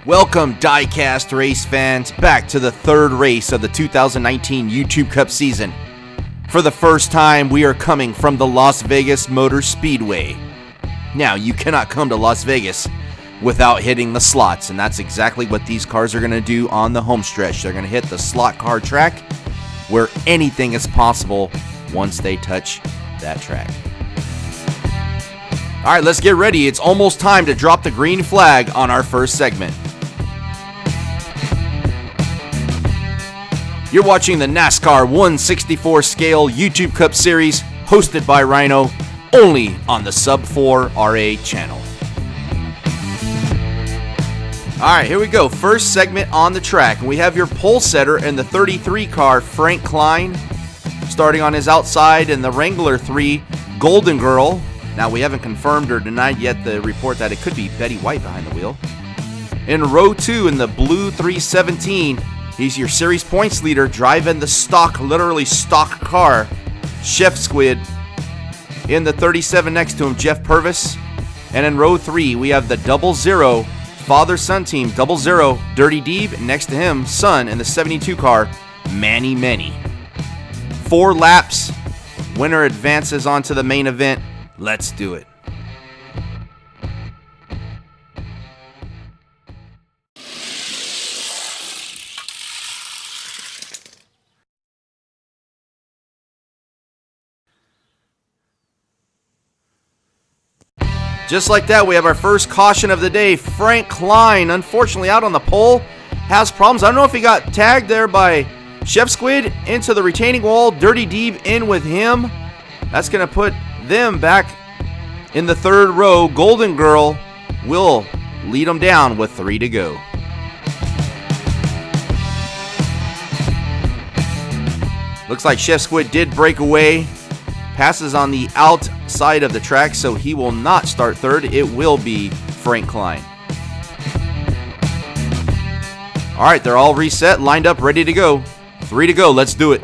Welcome, Diecast race fans, back to the third race of the 2019 YouTube Cup season. For the first time, we are coming from the Las Vegas Motor Speedway. Now, you cannot come to Las Vegas without hitting the slots, and that's exactly what these cars are going to do on the home stretch. They're going to hit the slot car track where anything is possible once they touch that track. All right, let's get ready. It's almost time to drop the green flag on our first segment. You're watching the NASCAR 1/64 scale YouTube Cup Series, hosted by Rhino, only on the Sub 4 RA channel. All right, here we go. First segment on the track. We have your pole setter in the 33 car, Frank Klein, starting on his outside, and the Wrangler 3, Golden Girl. Now, we haven't confirmed or denied yet the report that it could be Betty White behind the wheel. In row 2 in the blue 317, he's your series points leader, driving the stock, literally stock car, Chef Squid. In the 37 next to him, Jeff Purvis. And in row 3, we have the 00 father-son team, 00 Dirty Deeb. Next to him, son in the 72 car, Manny Manny. 4 laps. Winner advances onto the main event. Let's do it. Just like that, we have our first caution of the day. Frank Klein, unfortunately out on the pole, has problems. I don't know if he got tagged there by Chef Squid into the retaining wall. Dirty Deeb in with him. That's going to put them back in the third row. Golden Girl will lead them down with 3 to go. Looks like Chef Squid did break away. Passes on the outside of the track, so he will not start third. It will be Frank Klein. All right, they're all reset, lined up, ready to go. 3 to go. Let's do it.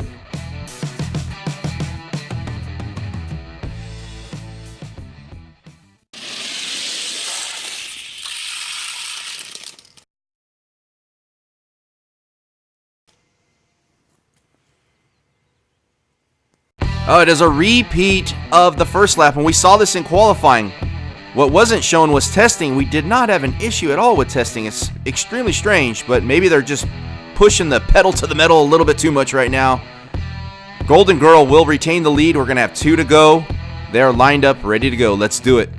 Oh, it is a repeat of the first lap, and we saw this in qualifying. What wasn't shown was testing. We did not have an issue at all with testing. It's extremely strange, but maybe they're just pushing the pedal to the metal a little bit too much right now. Golden Girl will retain the lead. We're going to have 2 to go. They're lined up, ready to go. Let's do it.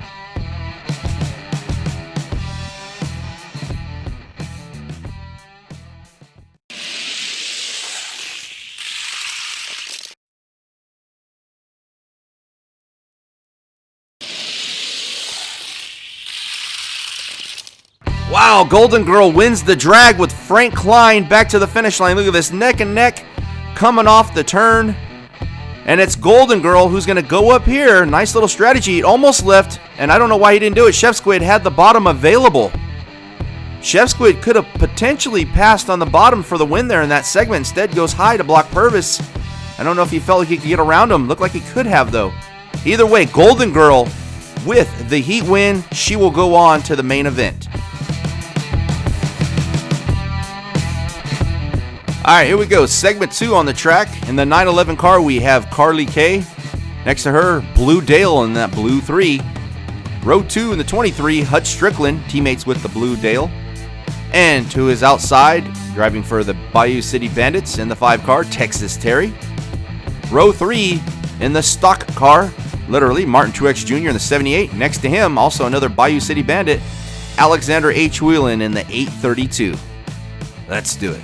Wow, Golden Girl wins the drag with Frank Klein back to the finish line. Look at this, neck and neck coming off the turn. And it's Golden Girl who's going to go up here. Nice little strategy. It almost left, and I don't know why he didn't do it. Chef Squid had the bottom available. Chef Squid could have potentially passed on the bottom for the win there in that segment. Instead goes high to block Purvis. I don't know if he felt like he could get around him. Looked like he could have, though. Either way, Golden Girl with the heat win. She will go on to the main event. All right, here we go. Segment 2 on the track. In the 911 car, we have Carly Kay. Next to her, Blue Dale in that blue 3. Row 2 in the 23, Hutch Strickland, teammates with the Blue Dale. And to his outside, driving for the Bayou City Bandits in the 5 car, Texas Terry. Row 3 in the stock car, literally, Martin Truex Jr. in the 78. Next to him, also another Bayou City Bandit, Alexander H. Whelan in the 832. Let's do it.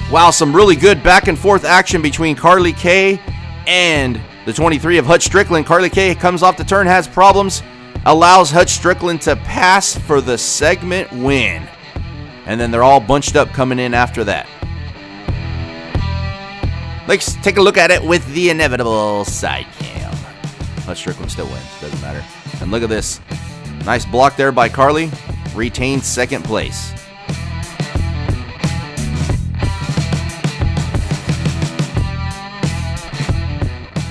Wow, some really good back and forth action between Carly Kay and the 23 of Hutch Strickland. Carly Kay comes off the turn, has problems, allows Hutch Strickland to pass for the segment win. And then they're all bunched up coming in after that. Let's take a look at it with the inevitable side cam. But Strickland still wins. Doesn't matter. And look at this. Nice block there by Carly. Retains second place.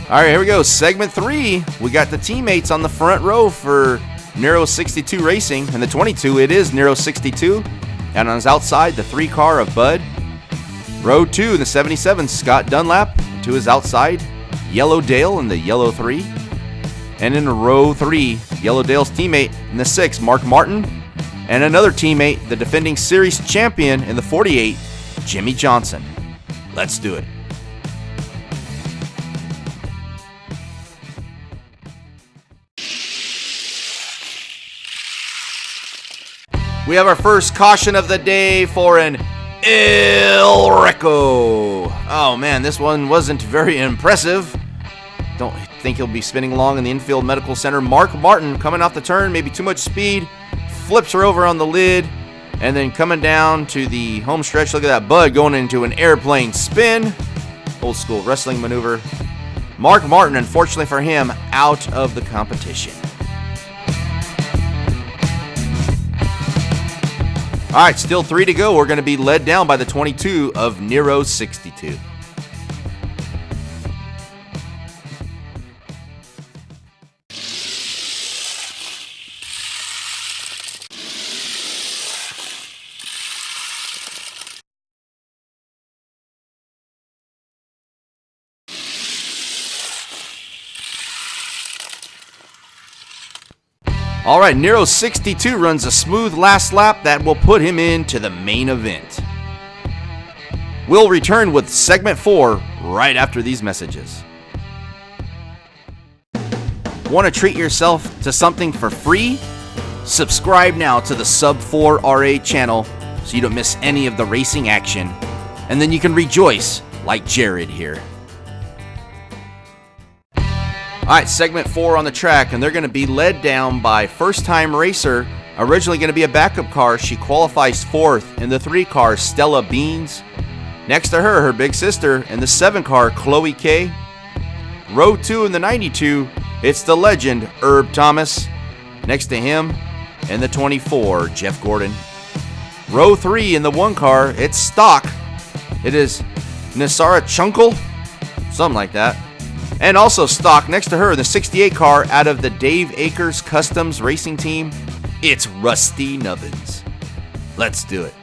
All right, here we go. Segment 3. We got the teammates on the front row for Nero 62 Racing. And the 22, it is Nero 62. And on his outside, the 3-car of Bud. Row 2 in the 77, Scott Dunlap. To his outside, Yellow Dale in the Yellow 3. And in row 3, Yellow Dale's teammate in the 6, Mark Martin. And another teammate, the defending series champion in the 48, Jimmy Johnson. Let's do it. We have our first caution of the day for an El Reco. Oh man, this one wasn't very impressive. Don't think he'll be spinning long in the infield medical center. Mark Martin coming off the turn, maybe too much speed, flips her over on the lid, and then coming down to the home stretch. Look at that Bud going into an airplane spin. Old school wrestling maneuver. Mark Martin, unfortunately for him, out of the competition. All right, still 3 to go. We're going to be led down by the 22 of Nero 62. All right, Nero 62 runs a smooth last lap that will put him into the main event. We'll return with segment 4 right after these messages. Want to treat yourself to something for free? Subscribe now to the Sub 4 RA channel so you don't miss any of the racing action, and then you can rejoice like Jared here. All right, segment 4 on the track, and they're going to be led down by first-time racer, originally going to be a backup car. She qualifies 4th in the 3-car, Stella Beans. Next to her, her big sister in the 7-car, Chloe K. Row 2 in the 92, it's the legend, Herb Thomas. Next to him in the 24, Jeff Gordon. Row 3 in the 1-car, it's stock. It is Nasara Chunkel, something like that. And also stock next to her, the 68 car out of the Dave Akers Customs Racing Team, it's Rusty Nubbins. Let's do it.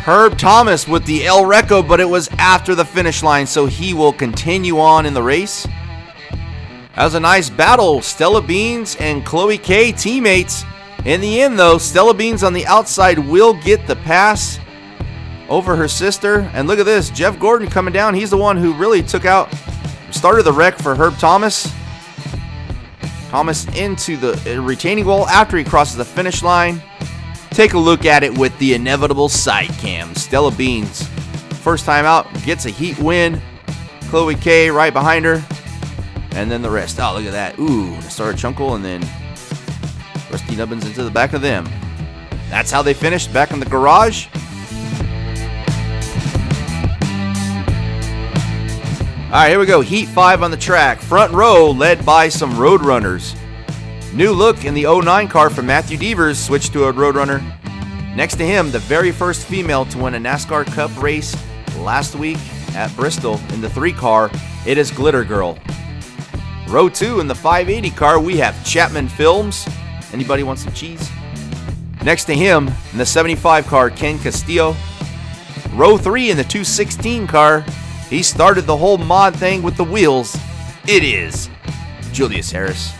Herb Thomas with the El Reco, but it was after the finish line, so he will continue on in the race. That was a nice battle. Stella Beans and Chloe K teammates. In the end, though, Stella Beans on the outside will get the pass over her sister. And look at this, Jeff Gordon coming down. He's the one who really started the wreck for Herb Thomas. Thomas into the retaining wall after he crosses the finish line. Take a look at it with the inevitable side cam. Stella Beans, first time out, gets a heat win. Chloe K right behind her. And then the rest. Oh, look at that. Ooh, Nasara Chunkel and then Rusty Nubbins into the back of them. That's how they finished back in the garage. All right, here we go. Heat 5 on the track. Front row led by some Roadrunners. New look in the 09 car from Matthew Devers, switched to a Roadrunner. Next to him, the very first female to win a NASCAR Cup race last week at Bristol in the 3 car, it is Glitter Girl. Row 2 in the 580 car, we have Chapman Films. Anybody want some cheese? Next to him, in the 75 car, Ken Castillo. Row 3 in the 216 car, he started the whole mod thing with the wheels. It is Julius Harris.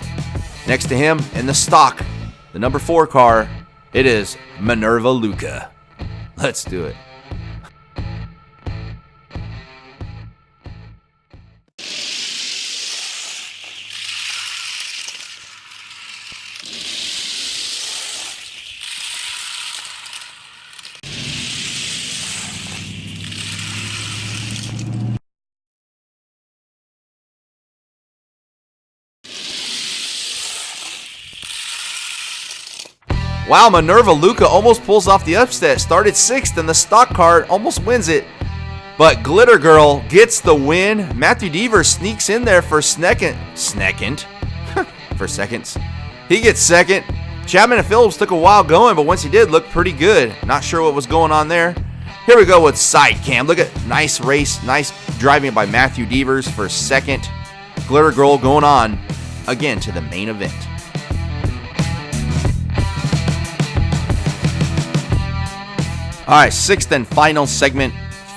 Next to him, in the stock, the number 4 car, it is Minerva Luca. Let's do it. Wow, Minerva Luca almost pulls off the upset. Started 6th and the stock car almost wins it. But Glitter Girl gets the win. Matthew Deaver sneaks in there for for seconds. He gets second. Chapman and Phillips took a while going, but once he did, looked pretty good. Not sure what was going on there. Here we go with side cam. Look at nice race, nice driving by Matthew Devers for second. Glitter Girl going on again to the main event. All right, 6th and final segment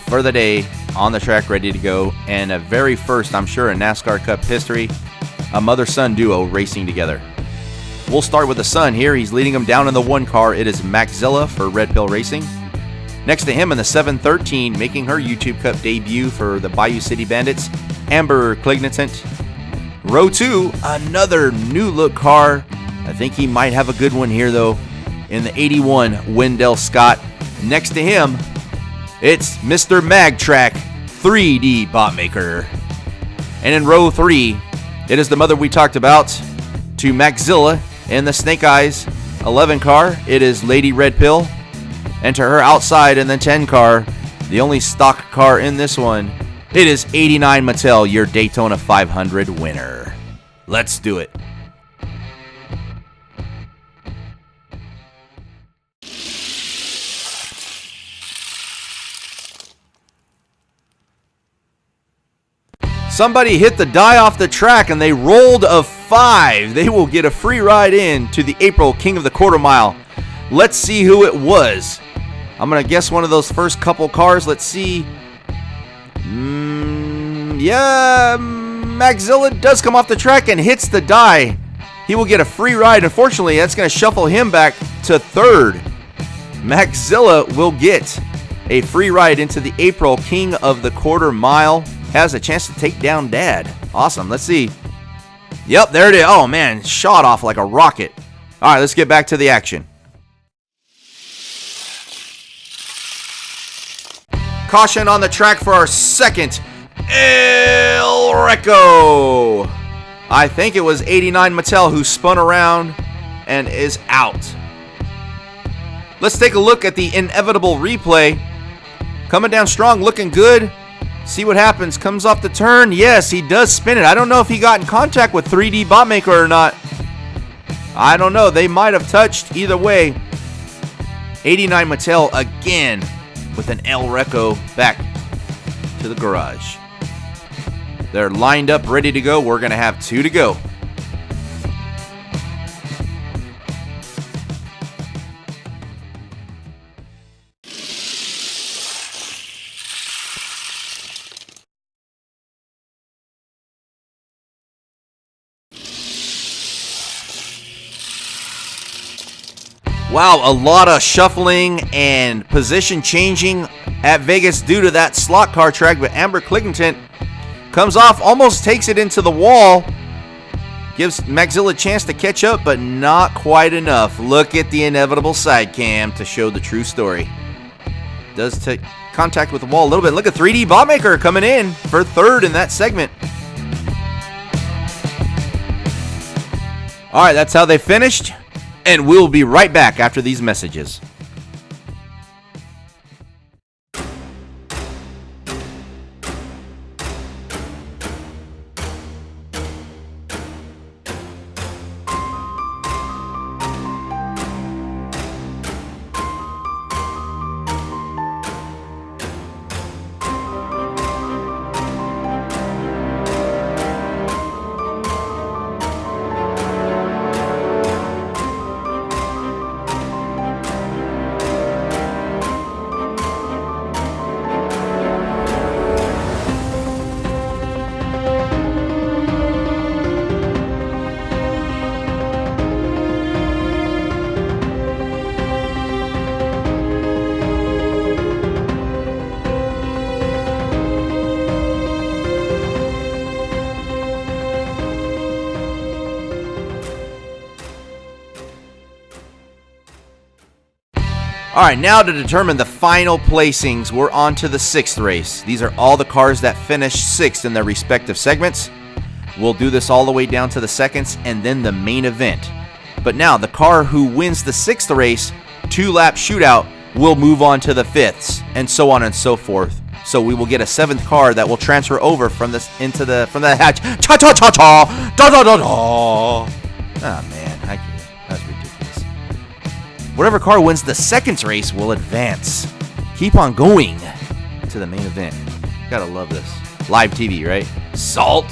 for the day on the track, ready to go. And a very first, I'm sure, in NASCAR Cup history, a mother-son duo racing together. We'll start with the son here. He's leading them down in the 1 car. It is Maxzilla for Red Pill Racing. Next to him in the 713, making her YouTube Cup debut for the Bayou City Bandits, Amber Clignitant. Row 2, another new look car. I think he might have a good one here, though, in the 81 Wendell Scott. Next to him, it's Mr. Magtrack 3D Botmaker. And in row 3, it is the mother we talked about to Maxzilla in the Snake Eyes 11 car. It is Lady Red Pill. And to her outside in the 10 car, the only stock car in this one, it is 89 Mattel, your Daytona 500 winner. Let's do it. Somebody hit the die off the track and they rolled a 5. They will get a free ride in to the April King of the Quarter Mile. Let's see who it was. I'm going to guess one of those first couple cars. Let's see. Maxzilla does come off the track and hits the die. He will get a free ride. Unfortunately, that's going to shuffle him back to 3rd. Maxzilla will get a free ride into the April King of the Quarter Mile. Has a chance to take down Dad. Awesome. Let's see. Yep, there it is. Oh, man. Shot off like a rocket. All right, let's get back to the action. Caution on the track for our second El Reco. I think it was 89 Mattel who spun around and is out. Let's take a look at the inevitable replay. Coming down strong, looking good. See what happens. Comes off the turn. Yes, he does spin it. I don't know if he got in contact with 3D Botmaker or not. I don't know. They might have touched. Either way, 89 Mattel again with an El Reco back to the garage. They're lined up, ready to go. We're going to have 2 to go. Wow, a lot of shuffling and position changing at Vegas due to that slot car track, but Amber Clignitant comes off, almost takes it into the wall. Gives Maxzilla a chance to catch up, but not quite enough. Look at the inevitable side cam to show the true story. Does take contact with the wall a little bit. Look at 3D Botmaker coming in for 3rd in that segment. All right, that's how they finished. And we'll be right back after these messages. All right, now to determine the final placings, we're on to the 6th race. These are all the cars that finished 6th in their respective segments. We'll do this all the way down to the seconds and then the main event. But now the car who wins the 6th race, 2-lap shootout, will move on to the 5ths, and so on and so forth. So we will get a 7th car that will transfer over from the hatch. Cha cha cha cha, da da da da. Oh man, that's ridiculous. Whatever car wins the 2nd race will advance. Keep on going to the main event. Gotta love this. Live TV, right? Salt.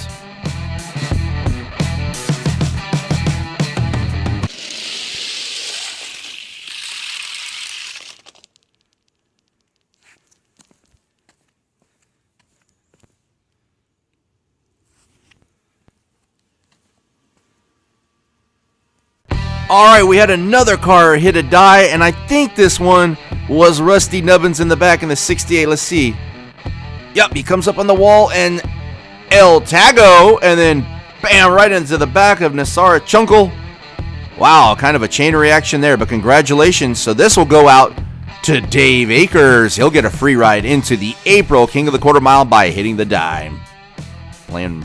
All right, we had another car hit a die, and I think this one was Rusty Nubbins in the back in the 68. Let's see. Yep, he comes up on the wall, and El Tago, and then bam, right into the back of Nasara Chunkel. Wow, kind of a chain reaction there, but congratulations. So this will go out to Dave Akers. He'll get a free ride into the April King of the Quarter Mile by hitting the dime. Playing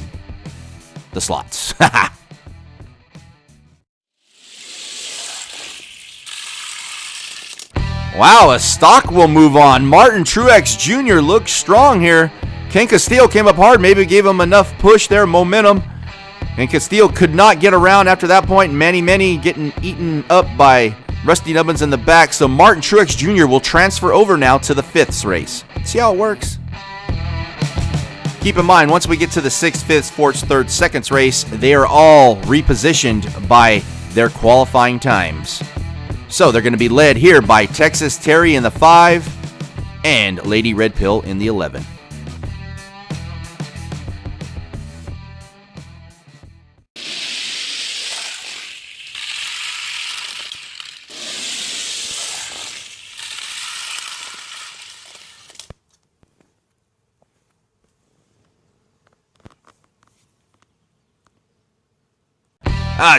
the slots. Wow, a stock will move on. Martin Truex Jr. looks strong here. Ken Castillo came up hard, maybe gave him enough push there, momentum. And Castillo could not get around after that point. Manny getting eaten up by Rusty Nubbins in the back. So Martin Truex Jr. will transfer over now to the 5th race. See how it works? Keep in mind, once we get to the 6th, 5th, 4th, 3rd, 2nd race, they are all repositioned by their qualifying times. So they're going to be led here by Texas Terry in the 5 and Lady Red Pill in the 11.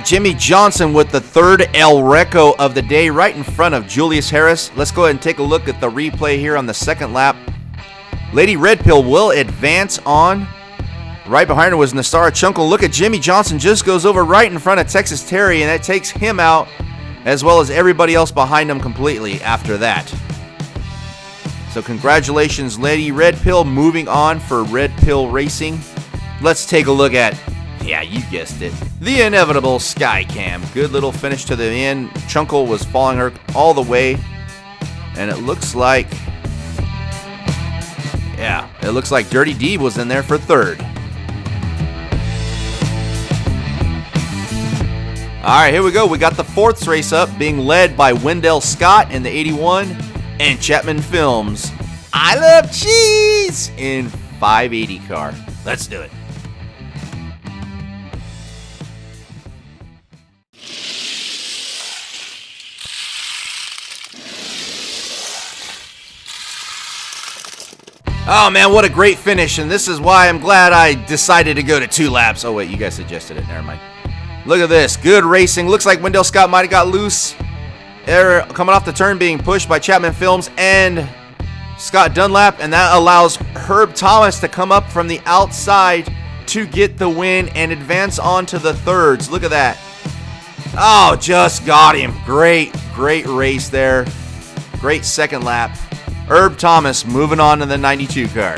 Jimmy Johnson with the 3rd El Reco of the day right in front of Julius Harris. Let's go ahead and take a look at the replay here on the 2nd lap. Lady Red Pill will advance on. Right behind her was Nasara Chunkel. Look at Jimmy Johnson, just goes over right in front of Texas Terry, and that takes him out as well as everybody else behind him completely after that. So congratulations, Lady Red Pill, moving on for Red Pill Racing. Let's take a look at, yeah, you guessed it, the inevitable Skycam. Good little finish to the end. Chunkel was following her all the way, and it looks like, yeah, it looks like Dirty D was in there for 3rd. All right, here we go. We got the 4th race up, being led by Wendell Scott in the 81 and Chapman Films. I Love Cheese in 580 car. Let's do it. Oh man, what a great finish, and this is why I'm glad I decided to go to 2 laps. Oh wait, you guys suggested it, never mind. Look at this, good racing. Looks like Wendell Scott might have got loose. They're coming off the turn, being pushed by Chapman Films and Scott Dunlap, and that allows Herb Thomas to come up from the outside to get the win and advance on to the 3rds. Look at that. Oh, just got him. Great race there. Great 2nd lap. Herb Thomas moving on to the 92 car.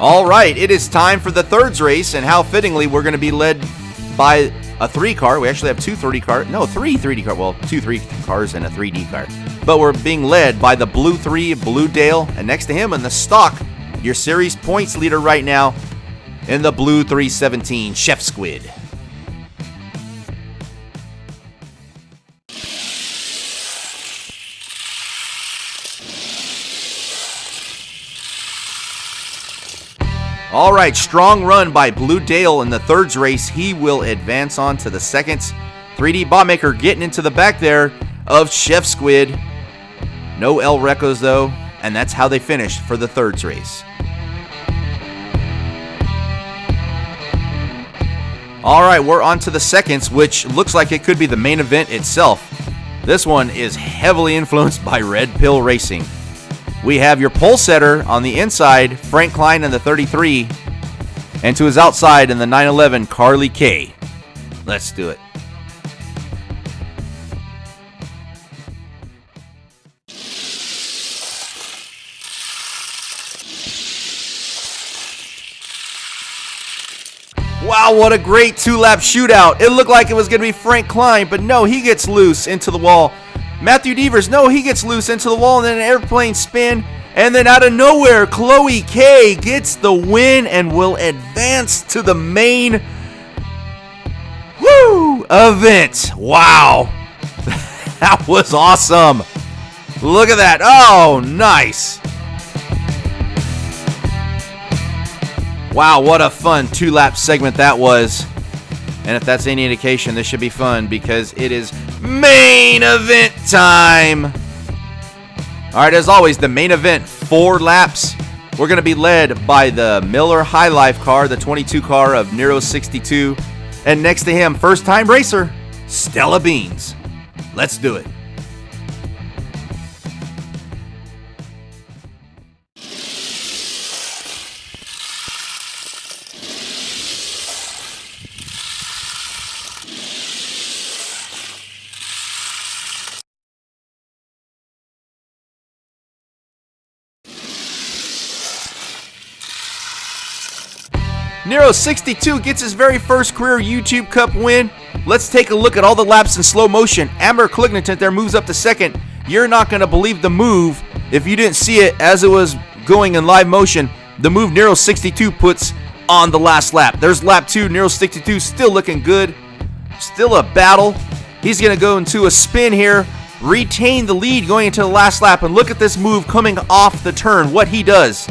All right, it is time for the 3rds race, and how fittingly we're going to be led by a 3 car. We actually have 2 3D cars. No, 3 3D cars. Well, 2 3 cars and a 3D car. But we're being led by the Blue 3, Blue Dale, and next to him in the stock, your series points leader right now, in the Blue 317, Chef Squid. All right, strong run by Blue Dale in the 3rds race. He will advance on to the 2nds. 3D Bombmaker getting into the back there of Chef Squid. No El Recos though, and that's how they finished for the 3rds race. All right, we're on to the 2nds, which looks like it could be the main event itself. This one is heavily influenced by Red Pill Racing. we have your pole setter on the inside, Frank Klein in the 33, and to his outside in the 911, Carly K. Let's do it. Wow, what a great two-lap shootout. It looked like it was going to be Frank Klein, but no, he gets loose into the wall. Matthew Devers, no, he gets loose into the wall, and then an airplane spin. And then out of nowhere, Chloe K gets the win and will advance to the main event. Wow. That was awesome. Look at that. Oh, nice. Wow, what a fun two-lap segment that was. And if that's any indication, this should be fun because it is main event time. All right, as always, the main event, 4 laps. We're going to be led by the Miller High Life car, the 22 car of Nero 62. And next to him, first-time racer, Stella Beans. Let's do it. Nero 62 gets his very first career YouTube Cup win. Let's take a look at all the laps in slow motion. Amber Clignatant there moves up to second. You're not going to believe the move if you didn't see it as it was going in live motion. The move Nero 62 puts on the last lap. There's lap 2. Nero 62 still looking good. Still a battle. He's going to go into a spin here. Retain the lead going into the last lap. And look at this move coming off the turn. What he does.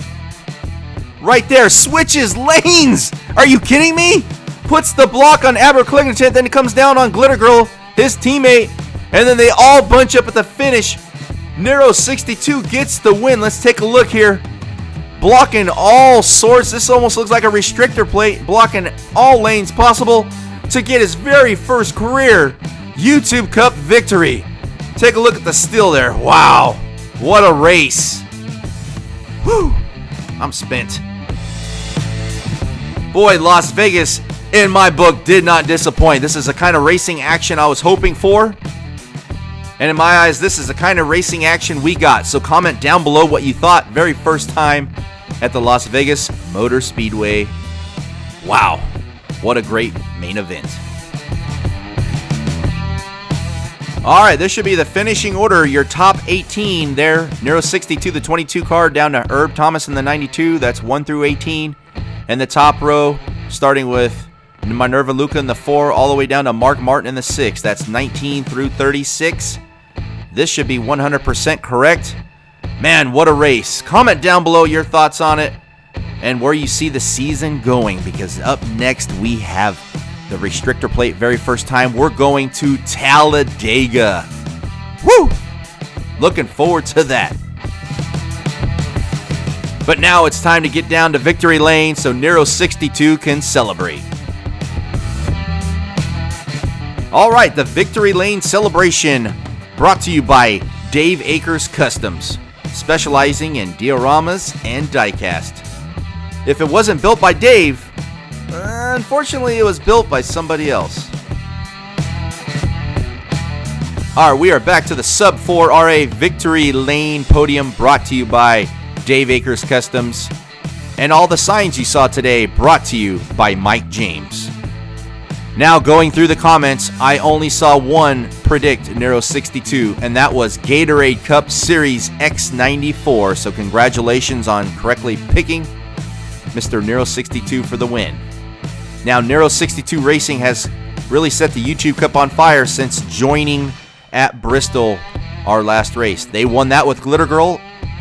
Right there, switches lanes. Are you kidding me? Puts the block on Aber Clignatant, then it comes down on Glitter Girl, his teammate, and then they all bunch up at the finish. Nero 62 gets the win. Let's take a look here. Blocking all sorts. This almost looks like a restrictor plate, blocking all lanes possible to get his very first career YouTube Cup victory. Take a look at the still there. Wow, what a race. Whew, I'm spent. Boy, Las Vegas, in my book, did not disappoint. This is the kind of racing action I was hoping for. And in my eyes, this is the kind of racing action we got. So comment down below what you thought very first time at the Las Vegas Motor Speedway. Wow, what a great main event. All right, this should be the finishing order. Your top 18 there. Nero 62, the 22 car, down to Herb Thomas in the 92. That's 1 through 18. And the top row, starting with Minerva Luca in the 4, all the way down to Mark Martin in the 6. That's 19 through 36. This should be 100% correct. Man, what a race. Comment down below your thoughts on it and where you see the season going, because up next we have the restrictor plate very first time. We're going to Talladega. Woo! Looking forward to that. But now it's time to get down to victory lane so Nero 62 can celebrate. All right, the victory lane celebration brought to you by Dave Akers Customs, specializing in dioramas and diecast. If it wasn't built by Dave, unfortunately it was built by somebody else. All right, we are back to the Sub 4 RA victory lane podium brought to you by Dave Akers Customs, and all the signs you saw today brought to you by Mike James. Now going through the comments, I only saw one predict Nero 62, and that was Gatorade Cup Series X94, so congratulations on correctly picking Mr. Nero 62 for the win. Now Nero 62 Racing has really set the YouTube Cup on fire since joining at Bristol our last race. They won that with Glitter Girl,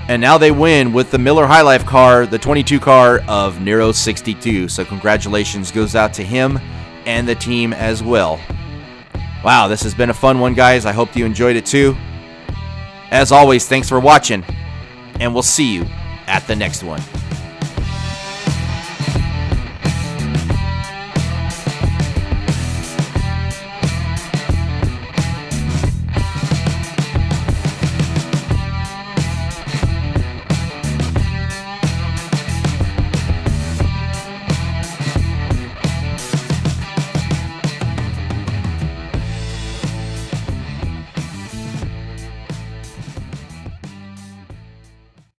and now they win with the Miller High Life car, the 22 car of Nero 62. So congratulations goes out to him and the team as well. Wow, this has been a fun one, guys. I hope you enjoyed it too. As always, thanks for watching, and we'll see you at the next one.